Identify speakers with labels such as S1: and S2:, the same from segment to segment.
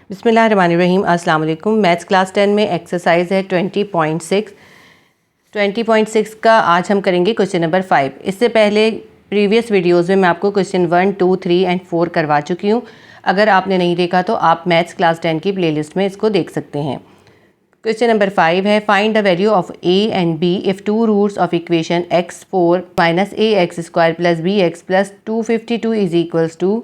S1: बिस्मिल्लाहिर्रहमानिर्रहीम। अस्सलाम वालेकुम। मैथ्स क्लास 10 में एक्सरसाइज है 20.6 का आज हम करेंगे क्वेश्चन नंबर 5। इससे पहले प्रीवियस वीडियोस में मैं आपको क्वेश्चन 1, 2, 3 एंड 4 करवा चुकी हूँ। अगर आपने नहीं देखा तो आप मैथ्स क्लास 10 की प्लेलिस्ट में इसको देख सकते हैं। क्वेश्चन नंबर 5 है, find the value of a and b if two roots of equation x4 minus ax² plus bx plus 252 is equals to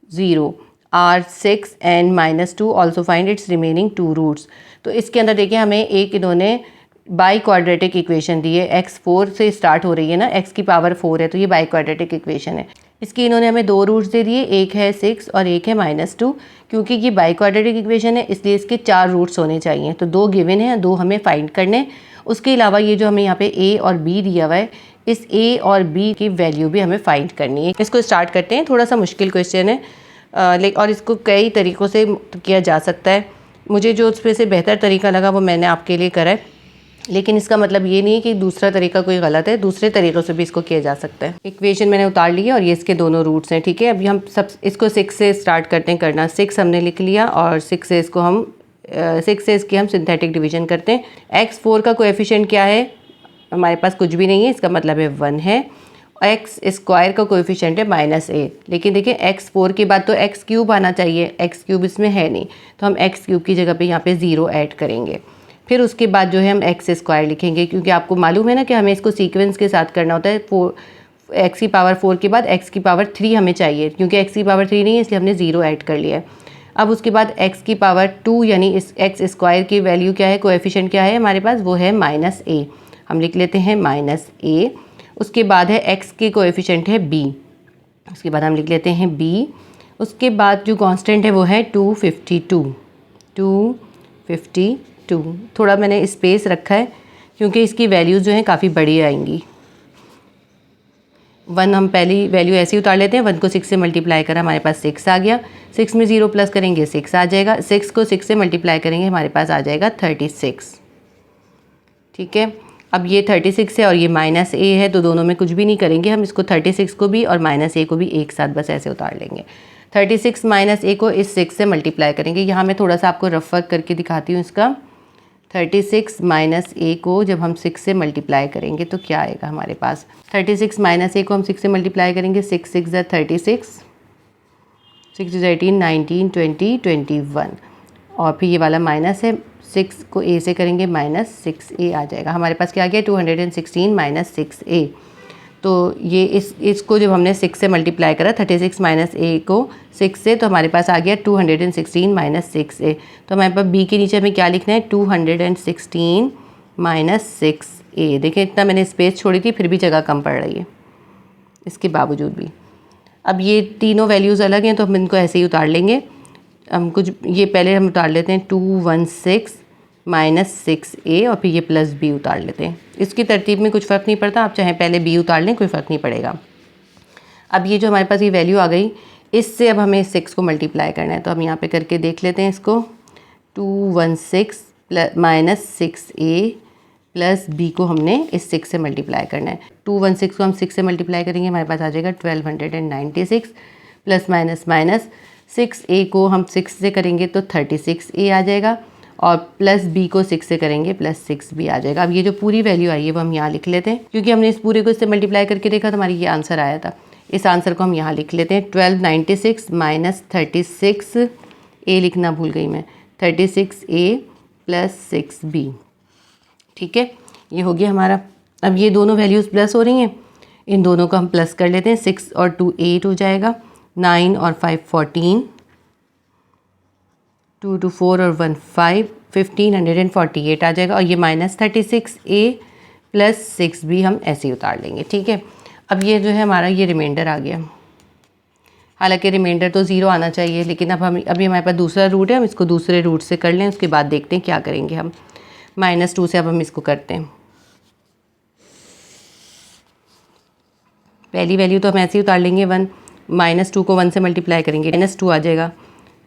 S1: 0 are 6 and -2 also find its remaining 2 roots. तो इसके अंदर देखिए हमें एक इन्होंने बाई क्वाड्रेटिक इक्वेशन दी है। x4 से start हो रही है ना, x की पावर 4 है तो ये बाई क्वाड्रेटिक इक्वेशन है। इसकी इन्होंने हमें 2 रूट्स दे दिए, एक है 6 और एक है -2। क्योंकि ये बाई क्वाड्रेटिक इक्वेशन है इसलिए इसके 4 रूट्स होने चाहिए। तो 2 गिवन है, 2 हमें फाइंड करने। उसके अलावा ये जो हमें यहाँ पे a और b दिया हुआ है, इस a और b की वैल्यू भी हमें फाइंड करनी है। इसको स्टार्ट करते हैं। थोड़ा सा मुश्किल क्वेश्चन है और इसको कई तरीक़ों से किया जा सकता है। मुझे जो उसमें से बेहतर तरीका लगा वो मैंने आपके लिए करा है, लेकिन इसका मतलब ये नहीं है कि दूसरा तरीका कोई गलत है। दूसरे तरीक़ों से भी इसको किया जा सकता है। इक्वेशन मैंने उतार ली है और ये इसके दोनों रूट्स हैं। ठीक है, अभी हम सब इसको 6 से स्टार्ट करते हैं करना। 6 हमने लिख लिया और 6 से इसको हम 6 से इसकी हम सिंथेटिक डिवीजन करते हैं। x4 का कोएफिशिएंट क्या है? हमारे पास कुछ भी नहीं है, इसका मतलब है 1 है। x² का कोएफिशिएंट है -a, लेकिन देखिए x4 के बाद तो x³ आना चाहिए, x³ इसमें है नहीं, तो हम x³ की जगह पे यहाँ पे 0 ऐड करेंगे। फिर उसके बाद जो है हम x² लिखेंगे, क्योंकि आपको मालूम है ना कि हमें इसको सीक्वेंस के साथ करना होता है। x की पावर 4 के बाद x की पावर 3 हमें चाहिए, क्योंकि x की पावर 3 नहीं है इसलिए हमने 0 ऐड कर लिया है। अब उसके बाद x की पावर 2 यानी इस x² की वैल्यू क्या है, कोएफिशिएंट क्या है हमारे पास, वो है -a। हम लिख लेते हैं -a। उसके बाद है x के कोएफिशिएंट है b, उसके बाद हम लिख लेते हैं b। उसके बाद जो कांस्टेंट है वो है 252। थोड़ा मैंने स्पेस रखा है क्योंकि इसकी वैल्यूज़ जो हैं काफ़ी बड़ी आएंगी। 1 हम पहली वैल्यू ऐसे ही उतार लेते हैं। 1 को 6 से मल्टीप्लाई करा, हमारे पास 6 आ गया। 6 में 0 प्लस करेंगे 6 आ जाएगा। 6 को 6 से मल्टीप्लाई करेंगे, हमारे पास आ जाएगा 36। ठीक है, अब ये 36 है और ये -a है, तो दोनों में कुछ भी नहीं करेंगे। हम इसको 36 को भी और -a को भी एक साथ बस ऐसे उतार लेंगे। 36 -a को इस 6 से मल्टीप्लाई करेंगे। यहाँ मैं थोड़ा सा आपको रफ वर्क करके दिखाती हूँ इसका। 36 -a को जब हम 6 से मल्टीप्लाई करेंगे तो क्या आएगा हमारे पास। 36 -a को हम 6 से मल्टीप्लाई करेंगे, 6 6 = 36, 6 × 18 19 20 21, और फिर ये वाला माइनस है, 6 को a से करेंगे -6a आ जाएगा। हमारे पास क्या आ गया 216 - 6a। तो ये इसको जब हमने 6 से मल्टीप्लाई करा 36 -a को 6 से, तो हमारे पास आ गया 216 - 6a। तो हमारे पास b के नीचे हमें क्या लिखना है, 216 - 6a। देखिए इतना मैंने स्पेस छोड़ी थी फिर भी जगह कम पड़ रही है इसके बावजूद भी। अब ये तीनों वैल्यूज़ अलग हैं तो हम इनको ऐसे ही उतार लेंगे। हम कुछ ये पहले हम उतार लेते हैं 216 - 6a और फिर ये प्लस b उतार लेते हैं। इसकी तरतीब में कुछ फ़र्क नहीं पड़ता, आप चाहे पहले b उतार लें, कोई फ़र्क नहीं पड़ेगा। अब ये जो हमारे पास ये वैल्यू आ गई, इससे अब हमें 6 को मल्टीप्लाई करना है, तो हम यहाँ पे करके देख लेते हैं इसको। 216 - 6a प्लस b को हमने इस 6 से मल्टीप्लाई करना है। 216 को हम 6 से मल्टीप्लाई करेंगे, हमारे पास आ जाएगा 1296, प्लस माइनस 6a को हम 6 से करेंगे तो 36a आ जाएगा, और प्लस b को 6 से करेंगे प्लस 6b आ जाएगा। अब ये जो पूरी वैल्यू आई है वो हम यहाँ लिख लेते हैं, क्योंकि हमने इस पूरे को इससे मल्टीप्लाई करके देखा तो हमारी ये आंसर आया था। इस आंसर को हम यहाँ लिख लेते हैं। 1296 - 36, a लिखना भूल गई मैं, 36a प्लस 6b। ठीक है, ये हो गया हमारा। अब ये दोनों वैल्यूज़ प्लस हो रही हैं, इन दोनों को हम प्लस कर लेते हैं। 6 और 2 8 हो जाएगा, 9 और 5 14, 2 2 4 और 1 5, 1548 आ जाएगा। और ये -36a प्लस 6b हम ऐसे ही उतार लेंगे। ठीक है, अब ये जो है हमारा ये रिमाइंडर आ गया। हालांकि रिमाइंडर तो 0 आना चाहिए, लेकिन अब अभी हमारे पास दूसरा रूट है, हम इसको दूसरे रूट से कर लें, उसके बाद देखते हैं क्या करेंगे हम। -2 से अब हम इसको करते हैं। पहली वैल्यू तो हम ऐसे ही उतार लेंगे 1, -2 को 1 से मल्टीप्लाई करेंगे -2 आ जाएगा।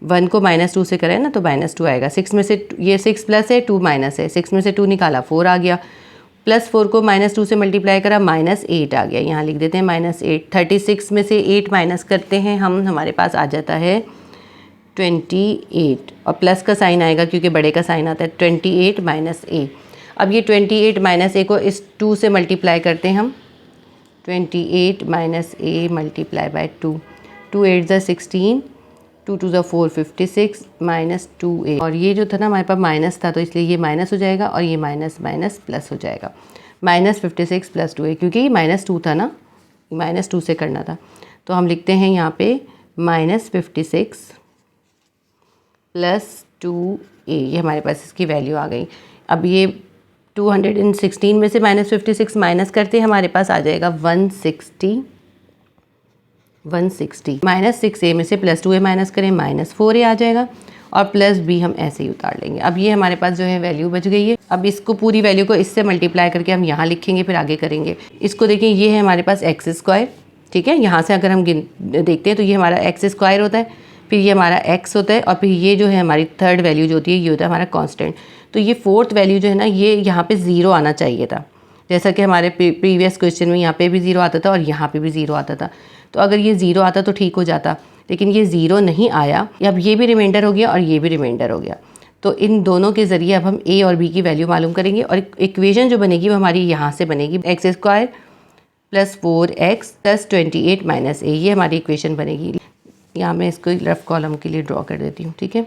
S1: 1 को -2 से करें ना तो -2 आएगा। 6 में से ये 6 प्लस है, 2 माइनस है, 6 में से 2 निकाला 4 आ गया, प्लस 4 को -2 से मल्टीप्लाई करा -8 आ गया। यहाँ लिख देते हैं -8। 36 में से 8 माइनस करते हैं हम, हमारे पास आ जाता है 28 और प्लस का साइन आएगा क्योंकि बड़े का साइन आता है 28 माइनस ए। अब ये 28 माइनस ए को इस 2 से मल्टीप्लाई करते हैं हम 28 माइनस ए मल्टीप्लाई बाय 2 2 8 ज़ा 16 2 2 ज़ा 4 56 माइनस 2a और ये जो था ना हमारे पास माइनस था तो इसलिए ये माइनस हो जाएगा और ये माइनस माइनस प्लस हो जाएगा माइनस 56 प्लस 2a क्योंकि ये -2 था ना -2 से करना था तो हम लिखते हैं यहाँ पे -56 प्लस 2a ये हमारे पास इसकी वैल्यू आ गई। अब ये 216 में से -56 माइनस करते हमारे पास आ जाएगा 160 -6a में से प्लस 2a माइनस करें -4a आ जाएगा और प्लस b हम ऐसे ही उतार लेंगे। अब ये हमारे पास जो है वैल्यू बच गई है। अब इसको पूरी वैल्यू को इससे मल्टीप्लाई करके हम यहाँ लिखेंगे फिर आगे करेंगे। इसको देखिए ये है हमारे पास एक्स स्क्वायर, ठीक है। यहाँ से अगर हम देखते हैं तो ये हमारा एक्स स्क्वायर होता है, फिर ये हमारा x होता है और फिर ये जो है हमारी थर्ड वैल्यू जो होती है ये होता है हमारा कांस्टेंट। तो ये फोर्थ वैल्यू जो है ना ये यहाँ पे 0 आना चाहिए था, जैसा कि हमारे प्रीवियस क्वेश्चन में यहाँ पे भी 0 आता था और यहाँ पे भी 0 आता था। तो अगर ये 0 आता तो ठीक हो जाता, लेकिन ये 0 नहीं आया। अब ये भी रिमाइंडर हो गया और ये भी रिमाइंडर हो गया। तो इन दोनों के ज़रिए अब हम a और b की वैल्यू मालूम करेंगे और इक्वेशन जो बनेगी वो हमारी यहाँ से बनेगी x square plus 4x plus 28 minus a ये हमारी इक्वेशन बनेगी। यहाँ मैं इसको रफ़ कॉलम के लिए ड्रॉ कर देती हूँ, ठीक है।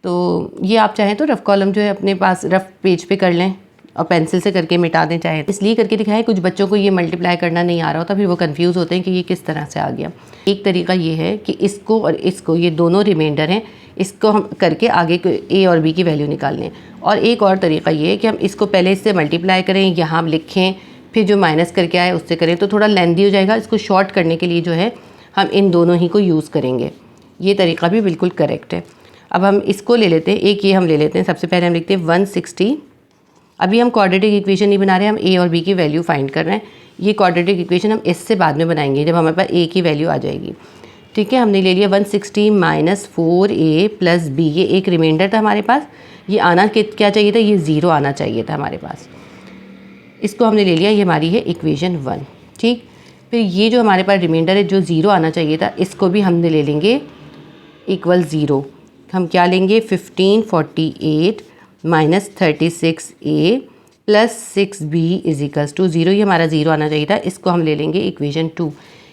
S1: तो ये आप चाहें तो रफ़ कॉलम जो है अपने पास रफ़ पेज पे कर लें और पेंसिल से करके मिटा दें चाहे, इसलिए करके दिखाएं। कुछ बच्चों को ये मल्टीप्लाई करना नहीं आ रहा होता, फिर वो कंफ्यूज होते हैं कि ये किस तरह से आ गया। एक तरीका ये है कि इसको और इसको, ये दोनों रिमाइंडर हैं, इसको हम करके आगे a और b की वैल्यू निकाल लें। और एक और तरीका ये है कि हम इसको पहले इससे मल्टीप्लाई करें, यहाँ लिखें, फिर जो माइनस करके आए उससे करें, तो थोड़ा लेंदी हो जाएगा। इसको शॉर्ट करने के लिए जो है हम इन दोनों ही को यूज़ करेंगे। ये तरीका भी बिल्कुल करेक्ट है। अब हम इसको ले लेते हैं, एक ये हम ले लेते हैं। सबसे पहले हम लिखते हैं 160। अभी हम क्वाड्रेटिक इक्वेशन नहीं बना रहे हैं, हम a और b की वैल्यू फाइंड कर रहे हैं। ये क्वाड्रेटिक इक्वेशन हम इससे बाद में बनाएंगे जब हमारे पास a की वैल्यू आ जाएगी, ठीक है। हमने ले लिया 160 माइनस 4a प्लस b, ये एक रिमाइंडर था हमारे पास। ये आना क्या चाहिए था, ये 0 आना चाहिए था हमारे पास। इसको हमने ले लिया, ये हमारी है इक्वेशन 1, ठीक। फिर ये जो हमारे पास रिमाइंडर है जो 0 आना चाहिए था, इसको भी हमने ले लेंगे इक्वल 0। हम क्या लेंगे 1548 minus 36a plus 6b is equals to 0। ये हमारा 0 आना चाहिए था, इसको हम ले लेंगे इक्वेशन 2।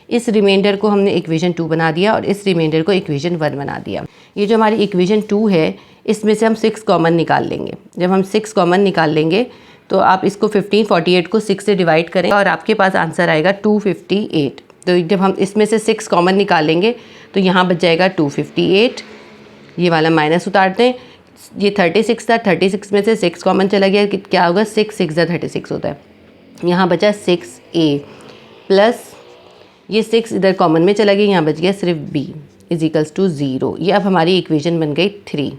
S1: इस रिमाइंडर को हमने इक्वेशन 2 बना दिया और इस रिमाइंडर को इक्वेशन 1 बना दिया। ये जो हमारी इक्वेशन 2 है इसमें से हम 6 कॉमन निकाल लेंगे। जब हम 6 कॉमन निकाल लेंगे तो आप इसको 1548 को 6 से डिवाइड करें और आपके पास आंसर आएगा 258। तो जब हम इसमें से 6 कॉमन निकाल लेंगे तो यहाँ बच जाएगा 258। ये वाला माइनस उतारते हैं, ये 36 था, 36 में से 6 कॉमन चला गया, क्या होगा 6 6 ज़ा 36 होता है। यहाँ बचा 6a प्लस ये 6 इधर कॉमन में चला गया, यहाँ बच गया सिर्फ b इज इक्वल्स टू 0। ये अब हमारी इक्वेशन बन गई 3,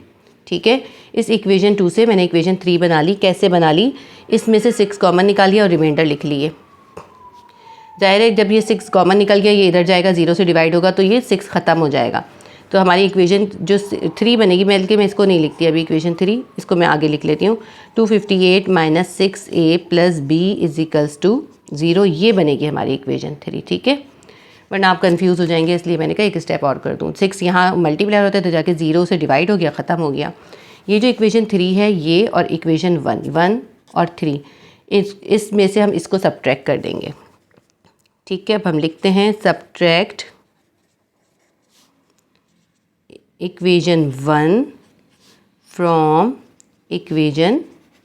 S1: ठीक है। इस इक्वेशन 2 से मैंने इक्वेशन 3 बना ली। कैसे बना ली, इसमें से 6 कॉमन निकाल लिया और रिमाइंडर लिख लिए। जाहिर है जब ये 6 कॉमन निकल गया ये इधर जाएगा, 0 से डिवाइड होगा तो ये 6 ख़त्म हो जाएगा। तो हमारी इक्वेशन जो 3 बनेगी, मैं इसको नहीं लिखती अभी इक्वेशन 3, इसको मैं आगे लिख लेती हूँ। 258 minus 6a plus b is equals to 0, ये बनेगी हमारी इक्वेशन 3, ठीक है। वरना आप कंफ्यूज हो जाएंगे, इसलिए मैंने कहा एक स्टेप और कर दूँ। 6 यहाँ मल्टीप्लाई होता है तो जाके 0 से डिवाइड हो गया, ख़त्म हो गया। ये जो इक्वेशन 3 है ये और इक्वेशन 1 और 3 इसमें से हम इसको सब्ट्रैक्ट कर देंगे, ठीक है। अब हम लिखते हैं subtract equation 1 from equation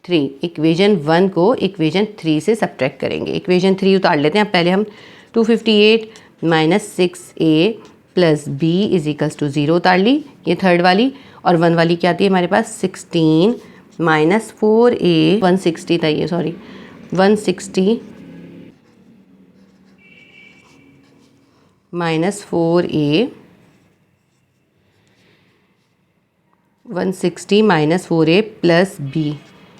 S1: 3। Equation 1 को इक्वेशन 3 से सब्ट्रैक्ट करेंगे। इक्वेशन 3 उतार लेते हैं। अब पहले हम 258 minus 6a plus b is equals to 0 उतार ली, ये थर्ड वाली। और 1 वाली क्या आती है हमारे पास 16 माइनस 4a 160 था ये, sorry 160 minus 4a 160 minus 4a plus b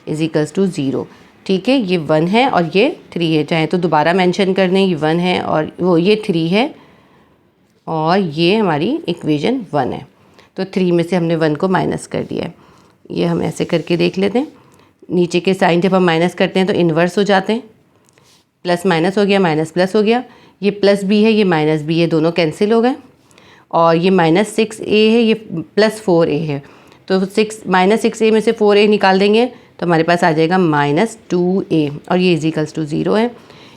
S1: is equals to 0, ठीक है। ये 1 है और ये 3 है, चाहे तो दोबारा मेंशन कर दें। ये 1 है और वो ये 3 है और ये हमारी इक्वेशन 1 है। तो 3 में से हमने 1 को माइनस कर दिया है। ये हम ऐसे करके देख लेते हैं। नीचे के साइन जब हम माइनस करते हैं तो इन्वर्स हो जाते हैं। प्लस माइनस हो गया, माइनस प्लस हो गया। ये प्लस b है, ये माइनस b है, दोनों कैंसिल हो गए। और ये -6a है, ये +4a है। तो -6a में से 4a निकाल देंगे तो हमारे पास आ जाएगा -2a और ये इजिकल्स टू 0 है।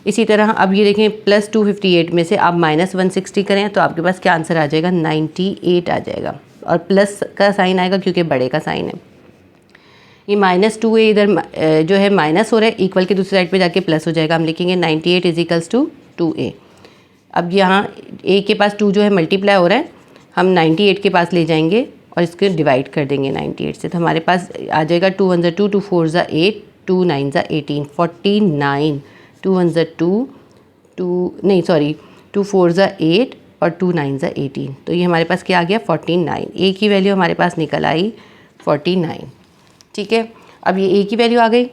S1: इसी तरह अब ये देखें +258 में से आप -160 करें तो आपके पास क्या आंसर आ जाएगा, 98 आ जाएगा। और प्लस का साइन आएगा क्योंकि बड़े का साइन है। ये -2a इधर जो है माइनस हो रहा है, इक्वल के दूसरी साइड पे जाके प्लस हो जाएगा। हम लिखेंगे 98 इजिकल्स टू 2a। अब यहाँ a के पास 2 जो है मल्टीप्लाई हो रहा है, हम 98 के पास ले जाएंगे और इसको डिवाइड कर देंगे 98 से। तो हमारे पास आ जाएगा 2 1 2 2 4 8 2 9 18 49। 2 1 2 2 नहीं सॉरी 2 4 8 और 2 9 18। तो ये हमारे पास क्या आ गया, 49। ए की वैल्यू हमारे पास निकल आई 49। ठीक है, अब ये ए की वैल्यू आ गई।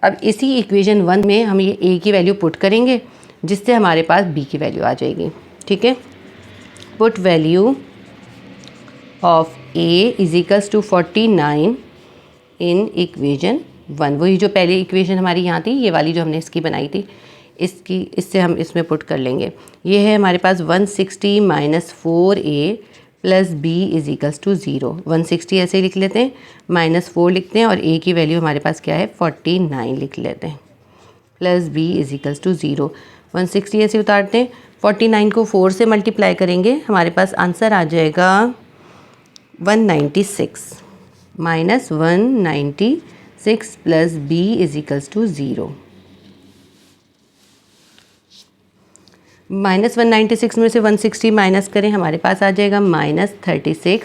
S1: अब इसी इक्वेशन 1 में हम ये ए की वैल्यू पुट करेंगे जिससे हमारे पास बी की वैल्यू आ जाएगी। ठीक है, put value of A is equals to 49 in equation 1। वही जो पहले इक्वेशन हमारी यहाँ थी, ये वाली जो हमने इसकी बनाई थी, इससे हम इसमें पुट कर लेंगे। ये है हमारे पास 160 - 4a + b is equals to 0। 160 ऐसे ही लिख लेते हैं, -4 लिखते हैं और a की वैल्यू हमारे पास क्या है, 49 लिख लेते हैं, + b इज इक्वल्स टू 0। 160 ऐसे उतारते हैं, 49 को 4 से मल्टीप्लाई करेंगे, हमारे पास आंसर आ जाएगा 196 -196 + b इज इक्वल्स टू 0। -196 में से 160 माइनस करें, हमारे पास आ जाएगा -36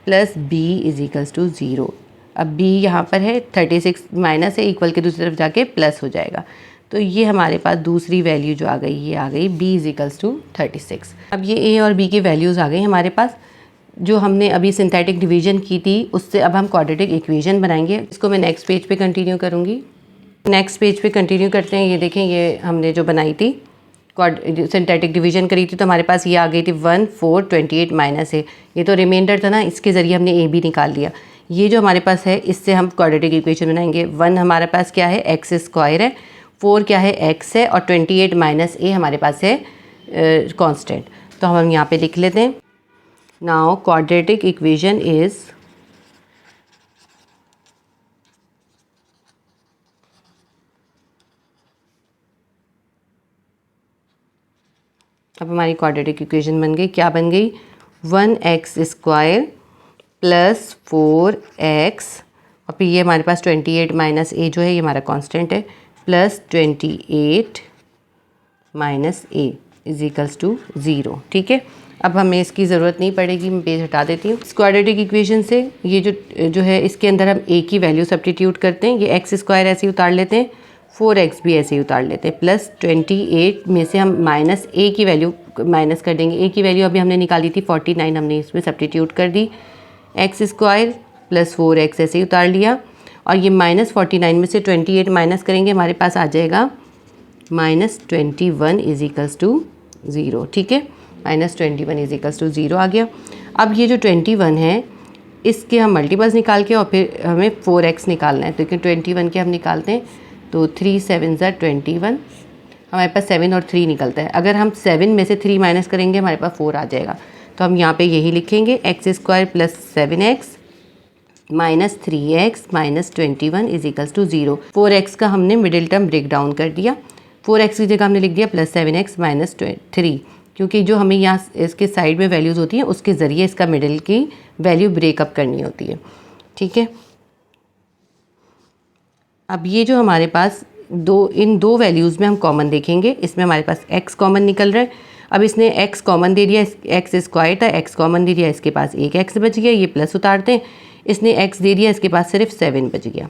S1: + b इज इक्वल्स टू 0। अब b यहाँ पर है, 36 माइनस है, इक्वल के दूसरी तरफ जाके प्लस हो जाएगा। तो ये हमारे पास दूसरी वैल्यू जो आ गई, ये आ गई b इज इक्वल्स टू 36। अब ये a और b की वैल्यूज़ आ गई हमारे पास। जो हमने अभी सिंथेटिक डिवीजन की थी उससे अब हम क्वाड्रेटिक इक्वेशन बनाएंगे। इसको मैं नेक्स्ट पेज पे कंटिन्यू करूँगी। नेक्स्ट पेज पे कंटिन्यू करते हैं। ये देखें, ये हमने जो बनाई थी सिंथेटिक डिवीजन करी थी, तो हमारे पास ये आ गई थी 1 4 28 माइनस है। ये तो रिमाइंडर था ना, इसके ज़रिए हमने ए बी निकाल लिया। ये जो हमारे पास है, इससे हम क्वाड्रेटिक इक्वेशन बनाएंगे। 1 हमारे पास क्या है, x² है, 4 क्या है, x है, और 28 - a हमारे पास है कांस्टेंट। तो हम यहाँ पे लिख लेते हैं, नाउ क्वाड्रेटिक इक्वेशन इज़ अब हमारी क्वाड्रेटिक इक्वेशन बन गई। क्या बन गई, 1x² + 4x और फिर ये हमारे पास 28 - a जो है ये हमारा कांस्टेंट है, +28 - a इज इक्वल्स टू 0। ठीक है, अब हमें इसकी ज़रूरत नहीं पड़ेगी, मैं पेज हटा देती हूँ। इस क्वाड्रेटिक इक्वेशन से ये जो है, इसके अंदर हम a की वैल्यू सब्स्टिट्यूट करते हैं। ये x² ऐसे ही उतार लेते हैं, 4x भी ऐसे ही उतार लेते हैं, +28 में से हम -a की वैल्यू माइनस कर देंगे। a की वैल्यू अभी हमने निकाली थी 49, हमने इसमें सब्स्टिट्यूट कर दी। x² + 4x ऐसे ही उतार लिया और ये -49 में से 28 माइनस करेंगे, हमारे पास आ जाएगा -21 इज इक्वल्स टू 0। ठीक है, -21 इज इक्वल्स टू 0 आ गया। अब ये जो 21 है, इसके हम मल्टीपल्स निकाल के और फिर हमें 4x निकालना है। तो 21 के हम निकालते हैं, तो 3 7 21, हमारे पास 7 और 3 निकलता है। अगर हम 7 में से 3 माइनस करेंगे, हमारे पास 4 आ जाएगा। तो हम यहाँ पे यही लिखेंगे, x² + 7x - 3x - 21 is equals to 0। 4x का हमने मिडिल टर्म ब्रेक डाउन कर दिया। 4x की जगह हमने लिख दिया +7x - 3, क्योंकि जो हमें यहाँ इसके साइड में वैल्यूज़ होती हैं उसके ज़रिए इसका मिडिल की वैल्यू ब्रेकअप करनी होती है। ठीक है, अब ये जो हमारे पास इन दो वैल्यूज़ में हम कॉमन देखेंगे। इसमें हमारे पास x कॉमन निकल रहा है। अब इसने x कॉमन दे दिया, x² था, x कॉमन दे दिया, इसके पास एक x बच गया, ये प्लस उतारते हैं। इसने x दे दिया, इसके पास सिर्फ 7 बच गया।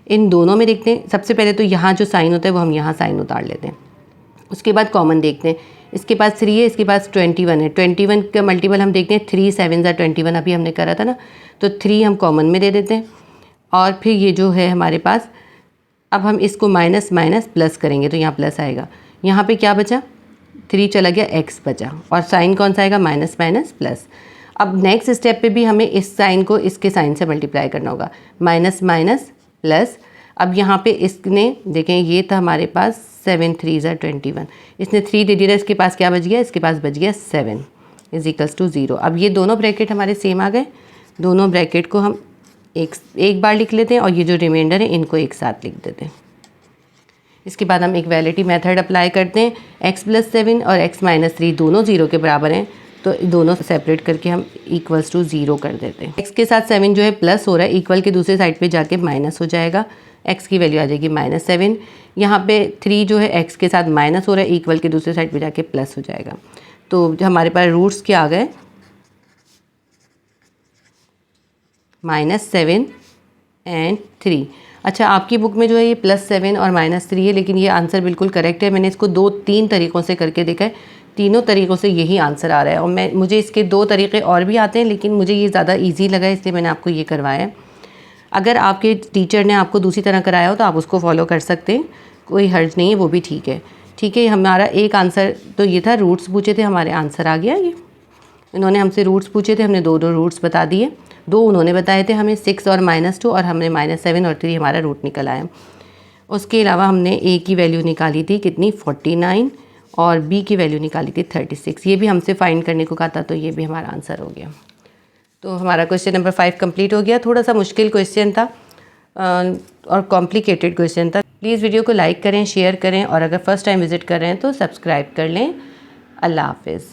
S1: इन दोनों में देखते हैं, सबसे पहले तो यहाँ जो साइन होता है वो हम यहाँ साइन उतार लेते हैं। उसके बाद कॉमन देखते हैं, इसके पास 3 है, इसके पास 21 है। 21 का मल्टीपल हम देखते हैं, 3 7 21 अभी हमने करा था ना, तो 3 हम कॉमन में दे देते हैं। और फिर ये जो है हमारे पास, अब हम इसको माइनस माइनस प्लस करेंगे तो यहाँ प्लस आएगा। यहाँ पे क्या बचा, 3 चला गया, x बचा, और साइन कौन सा आएगा, माइनस माइनस प्लस। अब नेक्स्ट स्टेप पे भी हमें इस साइन को इसके साइन से मल्टीप्लाई करना होगा, माइनस माइनस प्लस। अब यहाँ पे इसने देखें, ये था हमारे पास 7 3 21, इसने 3 दे दिया, इसके पास क्या बच गया, इसके पास बच गया 7। Is equals to 0। अब ये दोनों ब्रैकेट हमारे सेम आ गए, दोनों ब्रैकेट को हम एक बार लिख लेते हैं और ये जो रिमाइंडर है इनको एक साथ लिख देते हैं। इसके बाद हम इक्वालिटी मेथड अप्लाई करते हैं। x+7 और x-3 दोनों 0 के बराबर हैं, तो दोनों सेपरेट करके हम इक्वल्स टू 0 कर देते हैं। x के साथ 7 जो है प्लस हो रहा है, इक्वल के दूसरे साइड पे जाके माइनस हो जाएगा, x की वैल्यू आ जाएगी -7। यहाँ पे 3 जो है x के साथ माइनस हो रहा है, इक्वल के दूसरे साइड पे जाके प्लस हो जाएगा। तो हमारे पास रूट्स क्या आ गए, -7 एंड 3। अच्छा, आपकी बुक में जो है ये +7 और -3 है, लेकिन ये आंसर बिल्कुल करेक्ट है। मैंने इसको 2-3 तरीक़ों से करके देखा है, तीनों तरीक़ों से यही आंसर आ रहा है। और मुझे इसके 2 तरीक़े और भी आते हैं, लेकिन मुझे ये ज़्यादा इजी लगा है, इसलिए मैंने आपको ये करवाया है। अगर आपके टीचर ने आपको दूसरी तरह कराया हो तो आप उसको फॉलो कर सकते हैं, कोई हर्ज नहीं है, वो भी ठीक है। ठीक है, हमारा एक आंसर तो ये था, रूट्स पूछे थे, हमारे आंसर आ गया ये। इन्होंने हमसे रूट्स पूछे थे, हमने 2 रूट्स बता दिए, 2 उन्होंने बताए थे हमें, 6 और -2, और हमने -7 और 3 हमारा रूट निकल आया। उसके अलावा हमने ए की वैल्यू निकाली थी कितनी, 49, और बी की वैल्यू निकाली थी 36। ये भी हमसे फाइंड करने को कहा था, तो ये भी हमारा आंसर हो गया। तो हमारा क्वेश्चन नंबर 5 कंप्लीट हो गया। थोड़ा सा मुश्किल क्वेश्चन था और कॉम्प्लिकेटेड क्वेश्चन था। प्लीज़ वीडियो को लाइक करें, शेयर करें, और अगर फर्स्ट टाइम विज़िट कर रहे हैं तो सब्सक्राइब कर लें। अल्लाह हाफिज़।